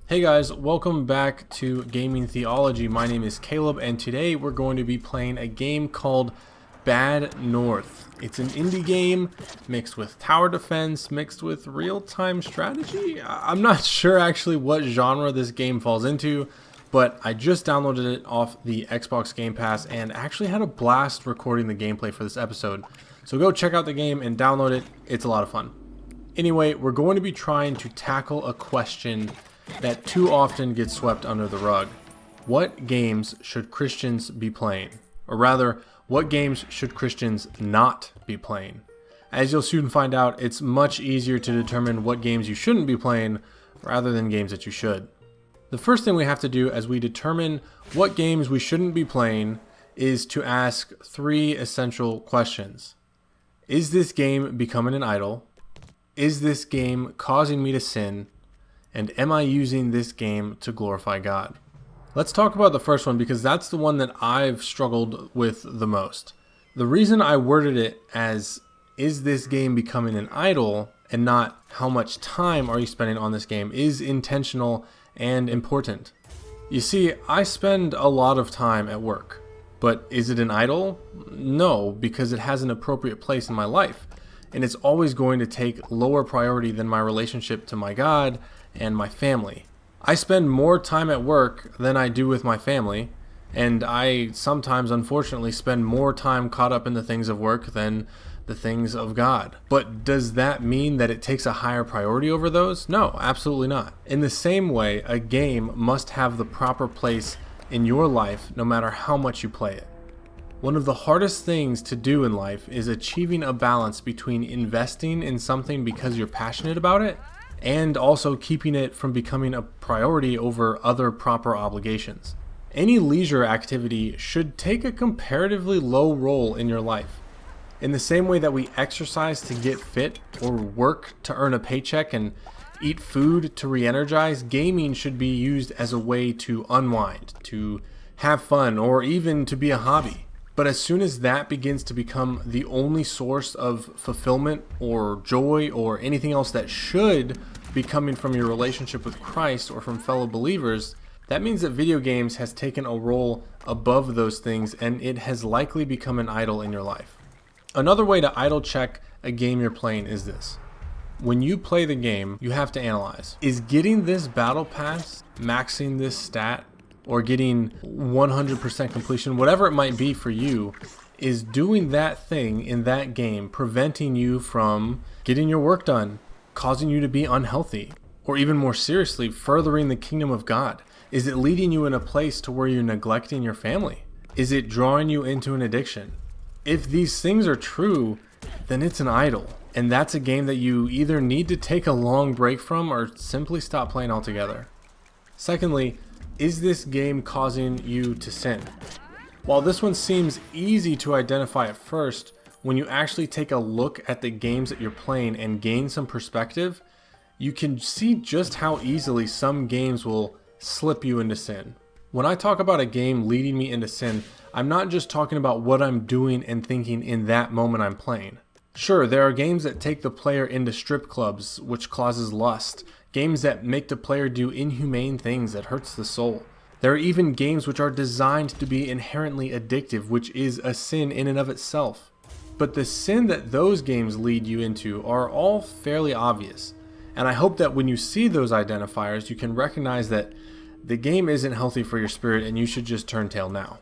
Hey guys, welcome back to Gaming Theology. My name is Caleb and today we're going to be playing a game called Bad North. It's an indie game mixed with tower defense, mixed with real-time strategy. I'm not sure actually what genre this game falls into, but I just downloaded it off the Xbox Game Pass and actually had a blast recording the gameplay for this episode. So go check out the game and download it. It's a lot of fun. Anyway, we're going to be trying to tackle a question that too often gets swept under the rug. What games should Christians be playing? Or rather, what games should Christians not be playing? As you'll soon find out, it's much easier to determine what games you shouldn't be playing rather than games that you should. The first thing we have to do as we determine what games we shouldn't be playing is to ask three essential questions. Is this game becoming an idol? Is this game causing me to sin? And am I using this game to glorify God? Let's talk about the first one because that's the one that I've struggled with the most. The reason I worded it as, is this game becoming an idol, and not how much time are you spending on this game, is intentional and important. You see, I spend a lot of time at work, but is it an idol? No, because it has an appropriate place in my life, and it's always going to take lower priority than my relationship to my God and my family. I spend more time at work than I do with my family, and I sometimes unfortunately spend more time caught up in the things of work than the things of God. But does that mean that it takes a higher priority over those? No, absolutely not. In the same way, a game must have the proper place in your life no matter how much you play it. One of the hardest things to do in life is achieving a balance between investing in something because you're passionate about it and also keeping it from becoming a priority over other proper obligations. Any leisure activity should take a comparatively low role in your life. In the same way that we exercise to get fit or work to earn a paycheck and eat food to re-energize, gaming should be used as a way to unwind, to have fun, or even to be a hobby. But as soon as that begins to become the only source of fulfillment or joy or anything else that should be coming from your relationship with Christ or from fellow believers, that means that video games has taken a role above those things and it has likely become an idol in your life. Another way to idol check a game you're playing is this. When you play the game, you have to analyze. Is getting this battle pass, maxing this stat, or getting 100% completion, whatever it might be for you, is doing that thing in that game preventing you from getting your work done, causing you to be unhealthy, or even more seriously, furthering the kingdom of God? Is it leading you in a place to where you're neglecting your family? Is it drawing you into an addiction? If these things are true, then it's an idol, and that's a game that you either need to take a long break from or simply stop playing altogether. Secondly, is this game causing you to sin? While this one seems easy to identify at first, when you actually take a look at the games that you're playing and gain some perspective, you can see just how easily some games will slip you into sin. When I talk about a game leading me into sin, I'm not just talking about what I'm doing and thinking in that moment I'm playing. Sure, there are games that take the player into strip clubs, which causes lust. Games that make the player do inhumane things that hurts the soul. There are even games which are designed to be inherently addictive, which is a sin in and of itself. But the sin that those games lead you into are all fairly obvious. And I hope that when you see those identifiers, you can recognize that the game isn't healthy for your spirit and you should just turn tail now.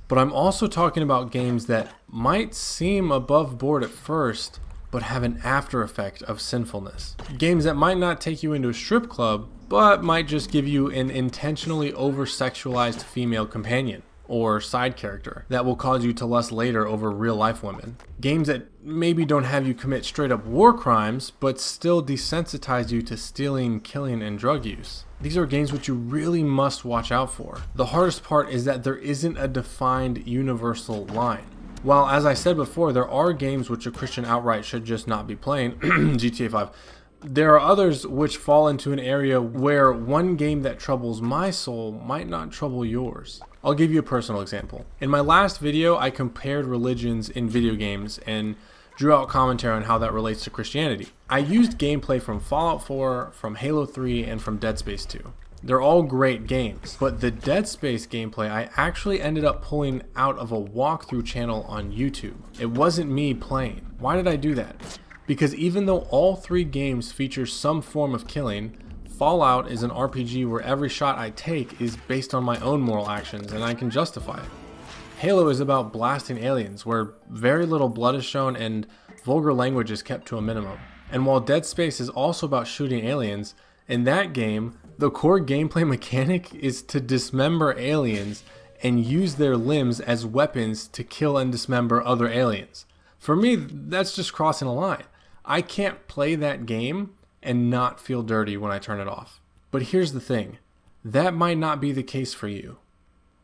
But I'm also talking about games that might seem above board at first, but have an after effect of sinfulness. Games that might not take you into a strip club, but might just give you an intentionally over-sexualized female companion or side character that will cause you to lust later over real-life women. Games that maybe don't have you commit straight-up war crimes, but still desensitize you to stealing, killing, and drug use. These are games which you really must watch out for. The hardest part is that there isn't a defined universal line. While, as I said before, there are games which a Christian outright should just not be playing, GTA 5, there are others which fall into an area where one game that troubles my soul might not trouble yours. I'll give you a personal example. In my last video, I compared religions in video games and drew out commentary on how that relates to Christianity. I used gameplay from Fallout 4, from Halo 3, and from Dead Space 2. They're all great games, but the Dead Space gameplay I actually ended up pulling out of a walkthrough channel on YouTube. It wasn't me playing. Why did I do that? Because even though all 3 games feature some form of killing, Fallout is an RPG where every shot I take is based on my own moral actions and I can justify it. Halo is about blasting aliens where very little blood is shown and vulgar language is kept to a minimum. And while Dead Space is also about shooting aliens, in that game, the core gameplay mechanic is to dismember aliens and use their limbs as weapons to kill and dismember other aliens. For me, that's just crossing a line. I can't play that game and not feel dirty when I turn it off. But here's the thing, that might not be the case for you.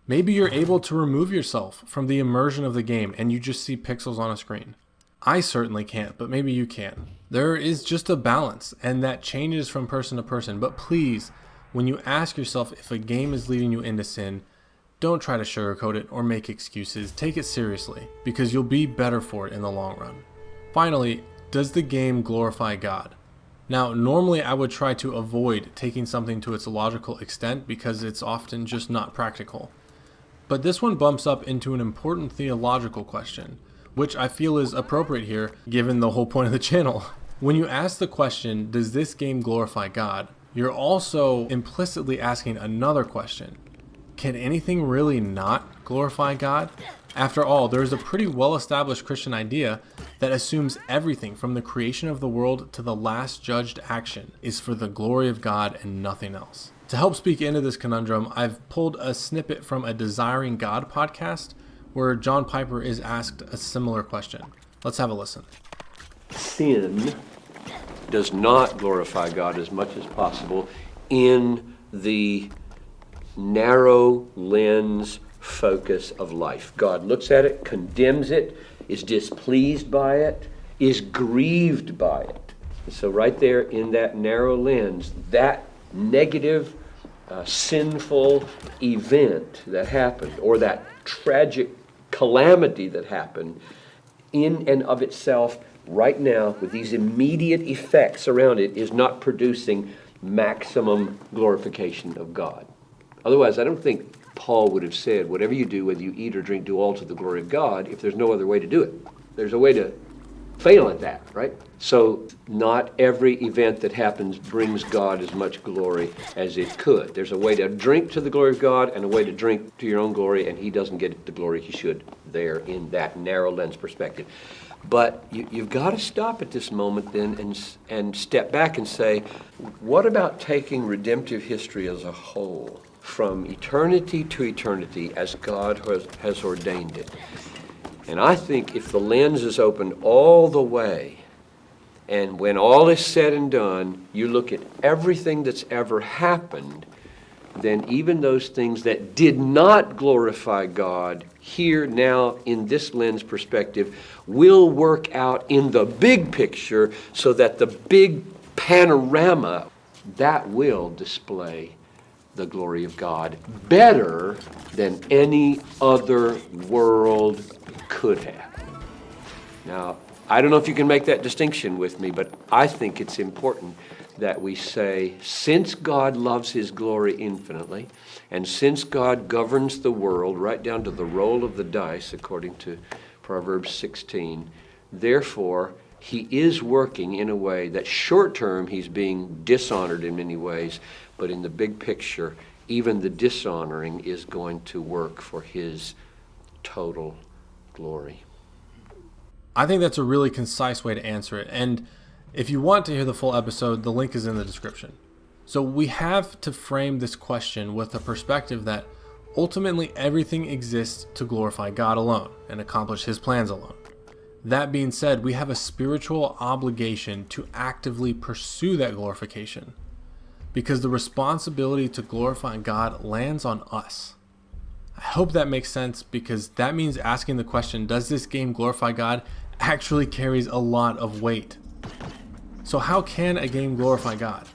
Maybe you're able to remove yourself from the immersion of the game and you just see pixels on a screen. I certainly can't, but maybe you can. There is just a balance, and that changes from person to person. But please, when you ask yourself if a game is leading you into sin, don't try to sugarcoat it or make excuses. Take it seriously, because you'll be better for it in the long run. Finally, does the game glorify God? Now, normally I would try to avoid taking something to its logical extent because it's often just not practical. But this one bumps up into an important theological question, which I feel is appropriate here given the whole point of the channel. When you ask the question, does this game glorify God? You're also implicitly asking another question. Can anything really not glorify God? After all, there is a pretty well-established Christian idea that assumes everything from the creation of the world to the last judged action is for the glory of God and nothing else. To help speak into this conundrum, I've pulled a snippet from a Desiring God podcast where John Piper is asked a similar question. Let's have a listen. Sin does not glorify God as much as possible in the narrow lens focus of life. God looks at it, condemns it, is displeased by it, is grieved by it. So right there in that narrow lens, that negative, sinful event that happened, or that tragic calamity that happened, in and of itself, right now, with these immediate effects around it, is not producing maximum glorification of God. Otherwise, I don't think Paul would have said, whatever you do, whether you eat or drink, do all to the glory of God, if there's no other way to do it. There's a way to fail at that, right? So not every event that happens brings God as much glory as it could. There's a way to drink to the glory of God and a way to drink to your own glory, and he doesn't get the glory he should there in that narrow lens perspective. But you've got to stop at this moment then and step back and say, what about taking redemptive history as a whole, from eternity to eternity, as God has ordained it? And I think if the lens is opened all the way, and when all is said and done, you look at everything that's ever happened, then even those things that did not glorify God here now in this lens perspective will work out in the big picture, so that the big panorama, that will display the glory of God better than any other world could have. Now, I don't know if you can make that distinction with me, but I think it's important that we say, since God loves his glory infinitely, and since God governs the world right down to the roll of the dice, according to Proverbs 16, therefore, he is working in a way that short term he's being dishonored in many ways, but in the big picture, even the dishonoring is going to work for his total glory. I think that's a really concise way to answer it. And if you want to hear the full episode, the link is in the description. So we have to frame this question with the perspective that ultimately everything exists to glorify God alone and accomplish his plans alone. That being said, we have a spiritual obligation to actively pursue that glorification, because the responsibility to glorify God lands on us. I hope that makes sense, because that means asking the question, does this game glorify God, actually carries a lot of weight. So how can a game glorify God?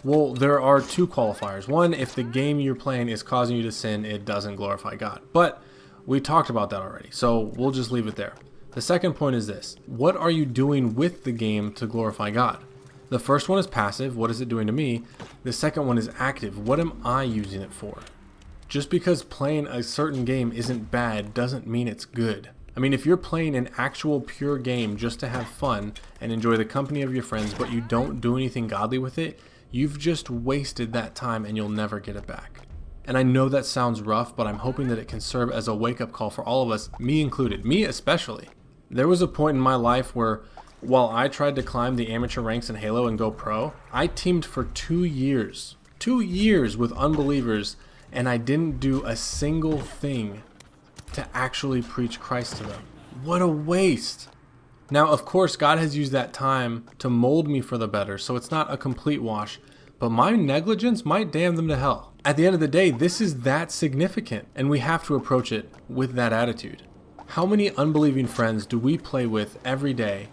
Well, there are two qualifiers. One, if the game you're playing is causing you to sin, it doesn't glorify God. But we talked about that already, so we'll just leave it there. The second point is this: what are you doing with the game to glorify God? The first one is passive, what is it doing to me? The second one is active, what am I using it for? Just because playing a certain game isn't bad doesn't mean it's good. I mean, if you're playing an actual pure game just to have fun and enjoy the company of your friends, but you don't do anything godly with it, you've just wasted that time and you'll never get it back. And I know that sounds rough, but I'm hoping that it can serve as a wake-up call for all of us, me included, me especially. There was a point in my life where while I tried to climb the amateur ranks in Halo and go pro, I teamed for 2 years. 2 years with unbelievers, and I didn't do a single thing to actually preach Christ to them. What a waste. Now, of course, God has used that time to mold me for the better, so it's not a complete wash, but my negligence might damn them to hell. At the end of the day, this is that significant, and we have to approach it with that attitude. How many unbelieving friends do we play with every day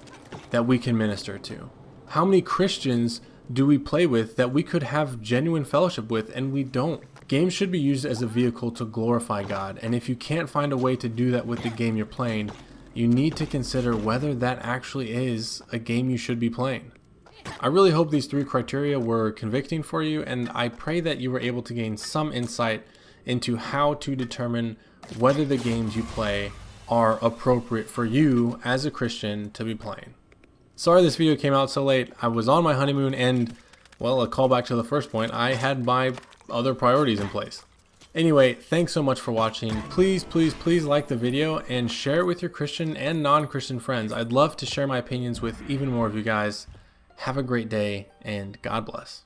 that we can minister to? How many Christians do we play with that we could have genuine fellowship with and we don't? Games should be used as a vehicle to glorify God, and if you can't find a way to do that with the game you're playing, you need to consider whether that actually is a game you should be playing. I really hope these 3 criteria were convicting for you, and I pray that you were able to gain some insight into how to determine whether the games you play are appropriate for you as a Christian to be playing. Sorry this video came out so late. I was on my honeymoon and, well, a callback to the first point, I had my other priorities in place. Anyway, thanks so much for watching. Please, please, please like the video and share it with your Christian and non-Christian friends. I'd love to share my opinions with even more of you guys. Have a great day and God bless.